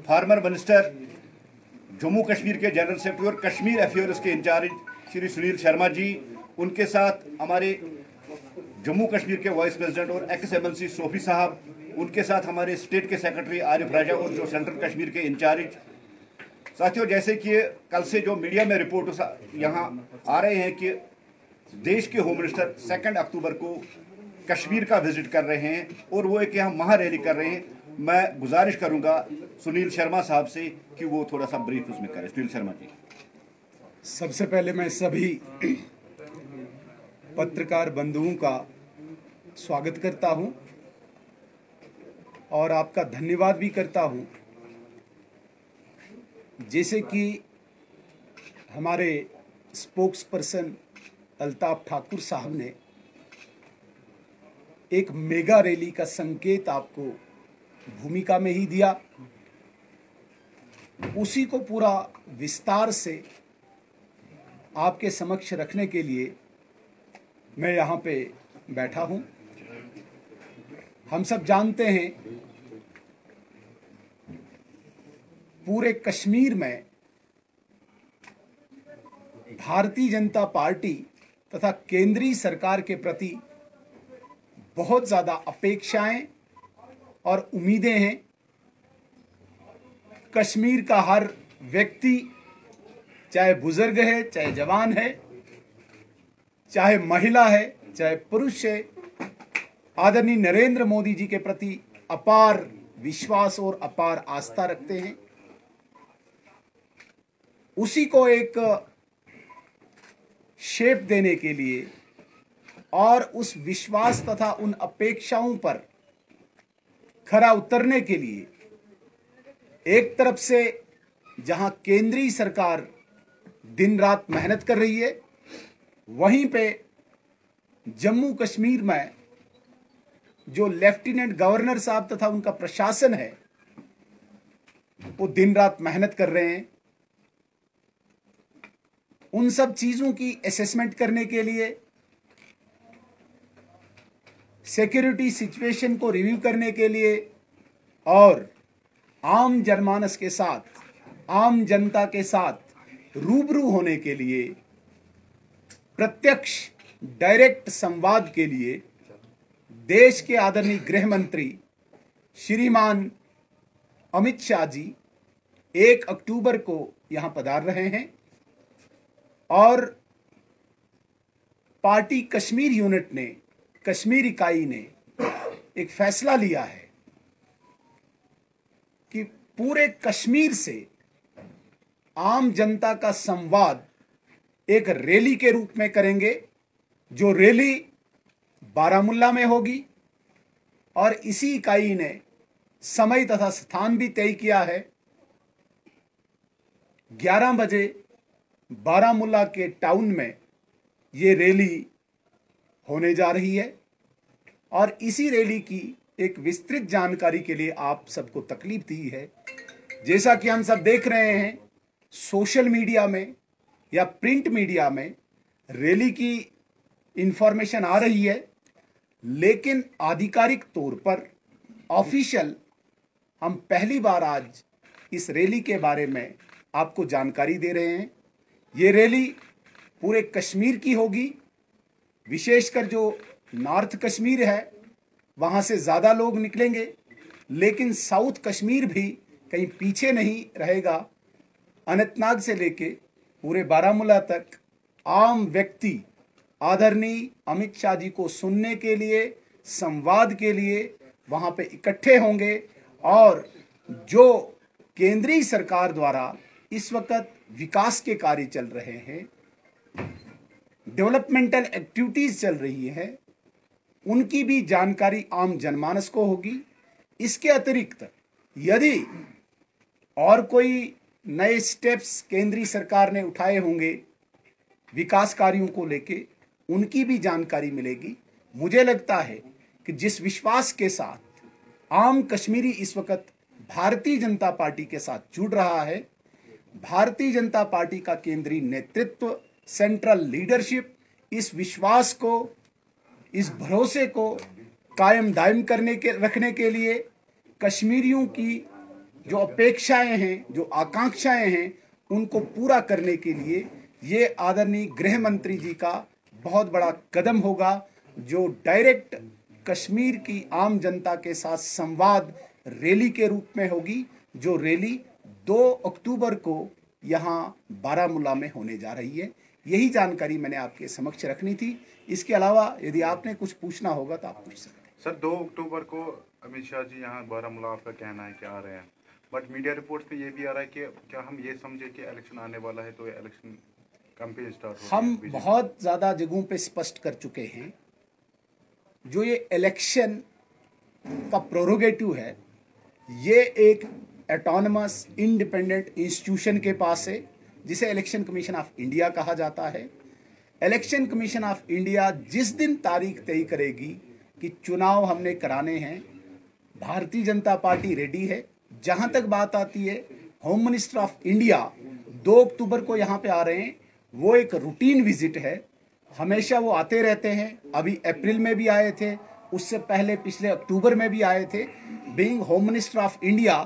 Former minister Jammu Kashmir के general secretary और Kashmir affairs के इंचार्ज श्री सुनील शर्मा जी, उनके साथ हमारे जम्मू कश्मीर के वाइस प्रेसिडेंट और एक्स MLC सोफी साहब, उनके साथ हमारे स्टेट के सेक्रेटरी आरिफ राजा और जो सेंट्रल कश्मीर के इंचार्ज। साथियों, जैसे कि कल से जो मीडिया में रिपोर्ट यहाँ आ रहे हैं कि देश के होम मिनिस्टर 2 अक्टूबर को कश्मीर का विजिट कर रहे हैं और वो एक यहाँ महारैली कर रहे हैं। मैं गुजारिश करूंगा सुनील शर्मा साहब से कि वो थोड़ा सा ब्रीफ उसमें करें। सुनील शर्मा जी। सबसे पहले मैं सभी पत्रकार बंधुओं का स्वागत करता हूं और आपका धन्यवाद भी करता हूं। जैसे कि हमारे स्पोक्स पर्सन अल्ताफ ठाकुर साहब ने एक मेगा रैली का संकेत आपको भूमिका में ही दिया, उसी को पूरा विस्तार से आपके समक्ष रखने के लिए मैं यहाँ पे बैठा हूँ। हम सब जानते हैं पूरे कश्मीर में भारतीय जनता पार्टी तथा केंद्रीय सरकार के प्रति बहुत ज़्यादा अपेक्षाएं और उम्मीदें हैं। कश्मीर का हर व्यक्ति, चाहे बुजुर्ग है, चाहे जवान है, चाहे महिला है, चाहे पुरुष है, आदरणीय नरेंद्र मोदी जी के प्रति अपार विश्वास और अपार आस्था रखते हैं। उसी को एक शेप देने के लिए और उस विश्वास तथा उन अपेक्षाओं पर खरा उतरने के लिए एक तरफ से जहां केंद्रीय सरकार दिन रात मेहनत कर रही है, वहीं पे जम्मू कश्मीर में जो लेफ्टिनेंट गवर्नर साहब तथा उनका प्रशासन है वो दिन रात मेहनत कर रहे हैं। उन सब चीजों की असेसमेंट करने के लिए, सिक्योरिटी सिचुएशन को रिव्यू करने के लिए और आम जनमानस के साथ, आम जनता के साथ रूबरू होने के लिए, प्रत्यक्ष डायरेक्ट संवाद के लिए देश के आदरणीय गृह मंत्री श्रीमान अमित शाह जी 1 अक्टूबर को यहां पधार रहे हैं और पार्टी कश्मीर यूनिट ने, कश्मीर इकाई ने एक फैसला लिया है कि पूरे कश्मीर से आम जनता का संवाद एक रैली के रूप में करेंगे, जो रैली बारामुल्ला में होगी। और इसी इकाई ने समय तथा स्थान भी तय किया है। 11 बजे बारामुल्ला के टाउन में ये रैली होने जा रही है और इसी रैली की एक विस्तृत जानकारी के लिए आप सबको तकलीफ दी है। जैसा कि हम सब देख रहे हैं सोशल मीडिया में या प्रिंट मीडिया में रैली की इंफॉर्मेशन आ रही है, लेकिन आधिकारिक तौर पर ऑफिशियल हम पहली बार आज इस रैली के बारे में आपको जानकारी दे रहे हैं। ये रैली पूरे कश्मीर की होगी, विशेषकर जो नॉर्थ कश्मीर है वहाँ से ज़्यादा लोग निकलेंगे, लेकिन साउथ कश्मीर भी कहीं पीछे नहीं रहेगा। अनंतनाग से लेके पूरे बारामूला तक आम व्यक्ति आदरणीय अमित शाह जी को सुनने के लिए, संवाद के लिए वहाँ पे इकट्ठे होंगे और जो केंद्रीय सरकार द्वारा इस वक्त विकास के कार्य चल रहे हैं, डेवलपमेंटल एक्टिविटीज चल रही है, उनकी भी जानकारी आम जनमानस को होगी। इसके अतिरिक्त यदि और कोई नए स्टेप्स केंद्रीय सरकार ने उठाए होंगे विकास कार्यों को लेके, उनकी भी जानकारी मिलेगी। मुझे लगता है कि जिस विश्वास के साथ आम कश्मीरी इस वक्त भारतीय जनता पार्टी के साथ जुड़ रहा है, भारतीय जनता पार्टी का केंद्रीय नेतृत्व, सेंट्रल लीडरशिप इस विश्वास को, इस भरोसे को कायम दायम रखने के लिए कश्मीरियों की जो अपेक्षाएं हैं, जो आकांक्षाएं हैं, उनको पूरा करने के लिए ये आदरणीय गृह मंत्री जी का बहुत बड़ा कदम होगा, जो डायरेक्ट कश्मीर की आम जनता के साथ संवाद रैली के रूप में होगी, जो रैली 2 अक्टूबर को यहाँ बारामूला में होने जा रही है। यही जानकारी मैंने आपके समक्ष रखनी थी। इसके अलावा यदि आपने कुछ पूछना होगा तो आप पूछ सकते हैं। सर, 2 अक्टूबर को अमित शाह जी यहाँ बारामूला, आपका कहना है कि आ रहे हैं, बट मीडिया रिपोर्ट पे ये भी आ रहा है कि क्या हम ये समझे कि इलेक्शन आने वाला है तो इलेक्शन कैंपेन स्टार्ट हो? हम बहुत ज़्यादा जगहों पे स्पष्ट कर चुके हैं, जो ये इलेक्शन का प्रोरोगेटिव है, ये एक ऑटोनमस इंडिपेंडेंट इंस्टीट्यूशन के पास है, जिसे इलेक्शन कमीशन ऑफ इंडिया कहा जाता है। इलेक्शन कमीशन ऑफ इंडिया जिस दिन तारीख तय करेगी कि चुनाव हमने कराने हैं, भारतीय जनता पार्टी रेडी है। जहां तक बात आती है, होम मिनिस्टर ऑफ इंडिया 2 अक्टूबर को यहाँ पे आ रहे हैं। वो एक रूटीन विजिट है, हमेशा वो आते रहते हैं। अभी अप्रैल में भी आए थे, उससे पहले पिछले अक्टूबर में भी आए थे। Being home minister of India,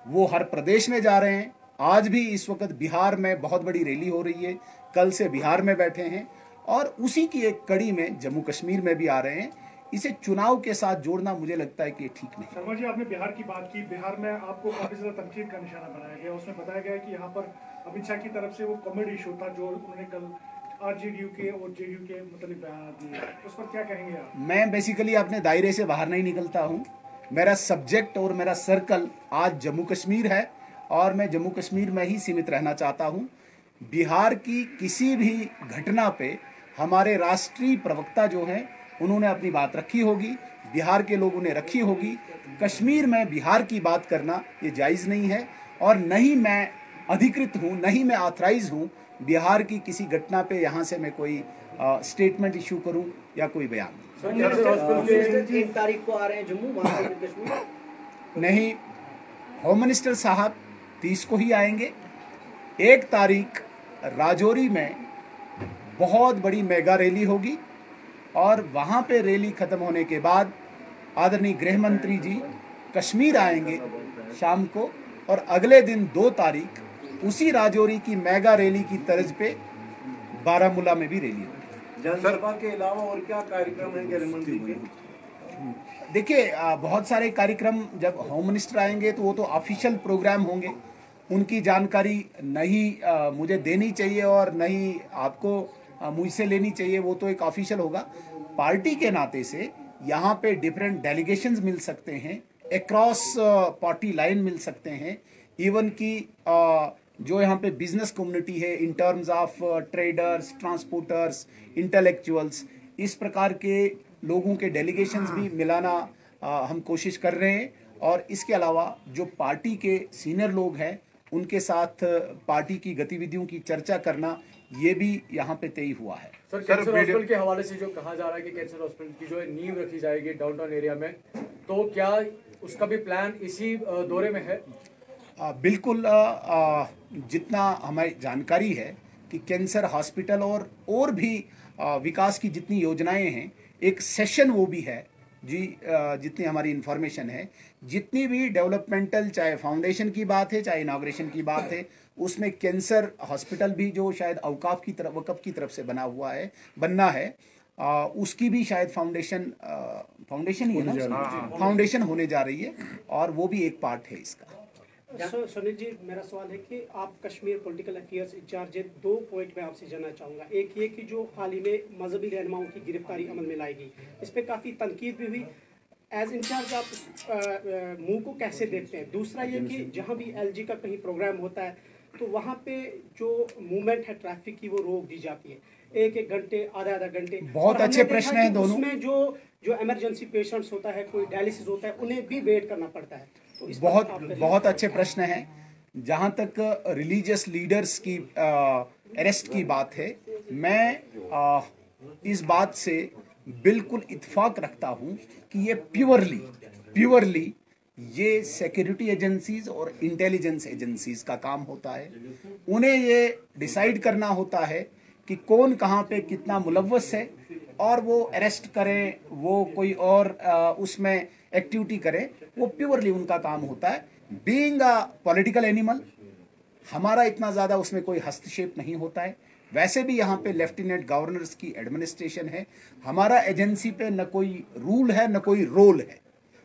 वो हर प्रदेश में जा रहे हैं। आज भी इस वक्त बिहार में बहुत बड़ी रैली हो रही है, कल से बिहार में बैठे हैं, और उसी की एक कड़ी में जम्मू कश्मीर में भी आ रहे हैं। इसे चुनाव के साथ जोड़ना मुझे लगता है कि ये ठीक नहीं। शर्मा जी, आपने बिहार की बात की। बिहार में आपको काफी ज्यादा तनकीद का निशाना बनाया गया। उसमें बताया गया कि यहाँ पर अमित शाह की तरफ से वो कॉमेडी शो था जो उन्होंने कल आरजेडीयू के और जेडीयू के मतलब बयान दिए, उस पर क्या कहेंगे आप? मैं बेसिकली अपने दायरे से बाहर नहीं निकलता हूँ। मेरा सब्जेक्ट और मेरा सर्कल आज जम्मू कश्मीर है, और मैं जम्मू कश्मीर में ही सीमित रहना चाहता हूँ। बिहार की किसी भी घटना पे हमारे राष्ट्रीय प्रवक्ता जो हैं, उन्होंने अपनी बात रखी होगी, बिहार के लोगों ने रखी होगी। कश्मीर में बिहार की बात करना ये जायज़ नहीं है, और न ही मैं अधिकृत हूँ, न ही मैं ऑथराइज हूँ बिहार की किसी घटना पे यहाँ से मैं कोई स्टेटमेंट इशू करूँ या कोई बयान। 1 तारीख को आ रहे हैं जम्मू कश्मीर? नहीं, होम मिनिस्टर साहब 30 को ही आएंगे। 1 तारीख राजौरी में बहुत बड़ी मेगा रैली होगी, और वहाँ पे रैली खत्म होने के बाद आदरणीय गृह मंत्री जी कश्मीर आएंगे शाम को, और अगले दिन 2 तारीख उसी राजौरी की मेगा रैली की तर्ज पे बारामूला में भी रैली होगी। जनसभा के अलावा और क्या कार्यक्रम है गृह मंत्री के? देखिए, बहुत सारे कार्यक्रम जब होम मिनिस्टर आएंगे तो वो तो ऑफिशियल प्रोग्राम होंगे, उनकी जानकारी नहीं मुझे देनी चाहिए और नहीं आपको मुझसे लेनी चाहिए। वो तो एक ऑफिशियल होगा। पार्टी के नाते से यहाँ पे डिफरेंट डेलीगेशंस मिल सकते हैं, अक्रॉस पार्टी लाइन मिल सकते हैं। इवन की जो यहाँ पे बिजनेस कम्युनिटी है, in terms of traders, transporters, intellectuals, इस प्रकार के लोगों के डेलीगेशंस भी मिलाना हम कोशिश कर रहे हैं। और इसके अलावा जो पार्टी के सीनियर लोग हैं, उनके साथ पार्टी की गतिविधियों की चर्चा करना, ये भी यहाँ पे तय हुआ है। सर, कैंसर हॉस्पिटल के हवाले से जो कहा जा रहा है कि कैंसर हॉस्पिटल की जो नींव रखी जाएगी डाउनटाउन एरिया में, तो क्या उसका भी प्लान इसी दौरे में है? बिल्कुल। जितना हमारी जानकारी है कि कैंसर हॉस्पिटल और भी विकास की जितनी योजनाएं हैं, एक सेशन वो भी है जी। जितनी हमारी इंफॉर्मेशन है, जितनी भी डेवलपमेंटल, चाहे फाउंडेशन की बात है, चाहे इनाग्रेशन की बात है, उसमें कैंसर हॉस्पिटल भी जो शायद वक़फ़ की तरफ से बनना है, उसकी भी शायद फाउंडेशन ही है ना, फाउंडेशन होने जा रही है, और वो भी एक पार्ट है इसका। सुनील जी, मेरा सवाल है कि आप कश्मीर पॉलिटिकल अफेयर्स इंचार्ज है, 2 पॉइंट मैं आपसे जानना चाहूँगा। एक ये कि जो हाल ही में मजहबी रहनुमाओं की गिरफ्तारी अमल में लाएगी, इस पर काफ़ी तनकीद भी हुई। एज इंचार्ज आप मुंह को कैसे देखते हैं? दूसरा ये कि जहाँ भी LG का कहीं प्रोग्राम होता है तो वहाँ पे जो मूवमेंट है ट्रैफिक की, वो रोक दी जाती है 1-1 घंटे, आधा घंटे। बहुत अच्छे प्रश्न हैं दोनों। उसमें जो इमरजेंसी पेशेंट्स होता है, कोई डायलिसिस होता है, उन्हें भी वेट करना पड़ता है। तो बहुत अच्छे प्रश्न हैं। जहाँ तक रिलीजियस लीडर्स की अरेस्ट की बात है, मैं इस बात से बिल्कुल इत्फाक रखता हूँ कि ये प्योरली ये सिक्योरिटी एजेंसीज और इंटेलिजेंस एजेंसीज का काम होता है। उन्हें ये डिसाइड करना होता है कि कौन कहाँ पे कितना मुलव्वस है, और वो अरेस्ट करें, वो कोई और उसमें एक्टिविटी करें, वो प्योरली उनका काम होता है। बीइंग अ पॉलिटिकल एनिमल, हमारा इतना ज़्यादा उसमें कोई हस्तक्षेप नहीं होता है। वैसे भी यहाँ पे लेफ्टिनेंट गवर्नर्स की एडमिनिस्ट्रेशन है, हमारा एजेंसी पे न कोई रूल है न कोई रोल है।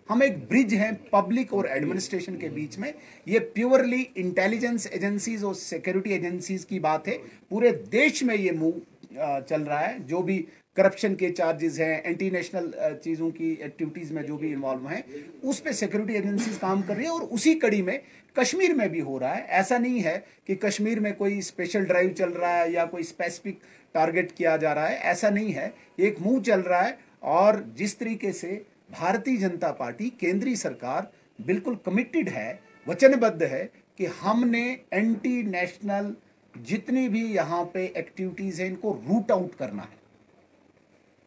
हम एक ब्रिज हैं पब्लिक और एडमिनिस्ट्रेशन के बीच में। ये प्योरली इंटेलिजेंस एजेंसीज और सिक्योरिटी एजेंसीज की बात है। पूरे देश में ये मूव चल रहा है। जो भी करप्शन के चार्जेस हैं, एंटी नेशनल चीज़ों की एक्टिविटीज़ में जो भी इन्वॉल्व हैं, उस पे सिक्योरिटी एजेंसीज काम कर रही है और उसी कड़ी में कश्मीर में भी हो रहा है। ऐसा नहीं है कि कश्मीर में कोई स्पेशल ड्राइव चल रहा है या कोई स्पेसिफिक टारगेट किया जा रहा है, ऐसा नहीं है। एक मूव चल रहा है और जिस तरीके से भारतीय जनता पार्टी, केंद्रीय सरकार बिल्कुल कमिटेड है, वचनबद्ध है कि हमने एंटी नेशनल जितनी भी यहाँ पे एक्टिविटीज़ हैं इनको रूट आउट करना है,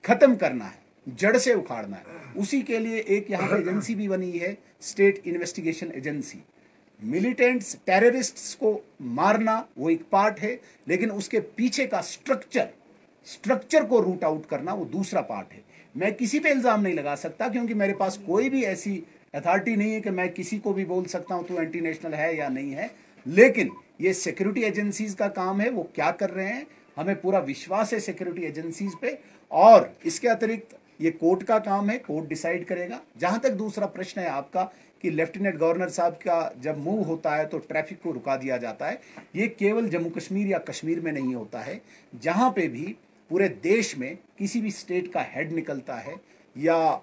खत्म करना है, जड़ से उखाड़ना है। उसी के लिए एक यहाँ पे एजेंसी भी बनी है, state investigation agency. Militants, terrorists को मारना वो एक पार्ट है, लेकिन उसके पीछे का स्ट्रक्चर को रूट आउट करना वो दूसरा पार्ट है। मैं किसी पे इल्जाम नहीं लगा सकता क्योंकि मेरे पास कोई भी ऐसी अथॉरिटी नहीं है कि मैं किसी को भी बोल सकता हूं तू एंटी नेशनल है या नहीं है। लेकिन ये सिक्योरिटी एजेंसीज का काम है, वो क्या कर रहे हैं, हमें पूरा विश्वास है सिक्योरिटी एजेंसीज पे। और इसके अतिरिक्त ये कोर्ट का काम है, कोर्ट डिसाइड करेगा। जहां तक दूसरा प्रश्न है आपका कि लेफ्टिनेंट गवर्नर साहब का जब मूव होता है तो ट्रैफिक को रुका दिया जाता है, ये केवल जम्मू कश्मीर या कश्मीर में नहीं होता है। जहां पे भी पूरे देश में किसी भी स्टेट का हेड निकलता है या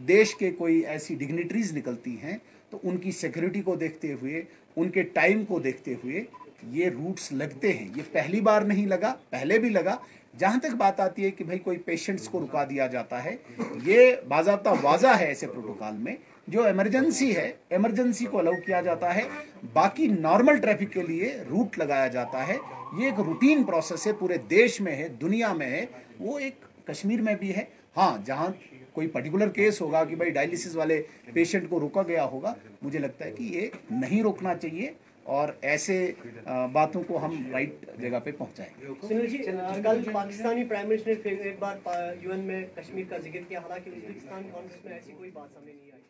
देश के कोई ऐसी डिग्निटरीज निकलती हैं, तो उनकी सिक्योरिटी को देखते हुए, उनके टाइम को देखते हुए ये रूट्स लगते हैं। ये पहली बार नहीं लगा, पहले भी लगा। जहां तक बात आती है कि भाई कोई पेशेंट्स को रुका दिया जाता है, ये बाज़ाब्ता वाज़ा है ऐसे प्रोटोकॉल में। जो इमरजेंसी है, इमरजेंसी को अलाउ किया जाता है, बाकी नॉर्मल ट्रैफिक के लिए रूट लगाया जाता है। ये एक रूटीन प्रोसेस है, पूरे देश में है, दुनिया में है, वो एक कश्मीर में भी है। हाँ, जहाँ कोई पर्टिकुलर केस होगा कि भाई डायलिसिस वाले पेशेंट को रोका गया होगा, मुझे लगता है कि ये नहीं रोकना चाहिए और ऐसे बातों को हम राइट जगह पे पहुंचाएंगे। सुनील जी, कल पाकिस्तानी प्राइम मिनिस्टर ने फिर एक बार यूएन में कश्मीर का जिक्र किया, हालांकि उज्बेकिस्तान कांग्रेस में ऐसी कोई बात सामने नहीं आई।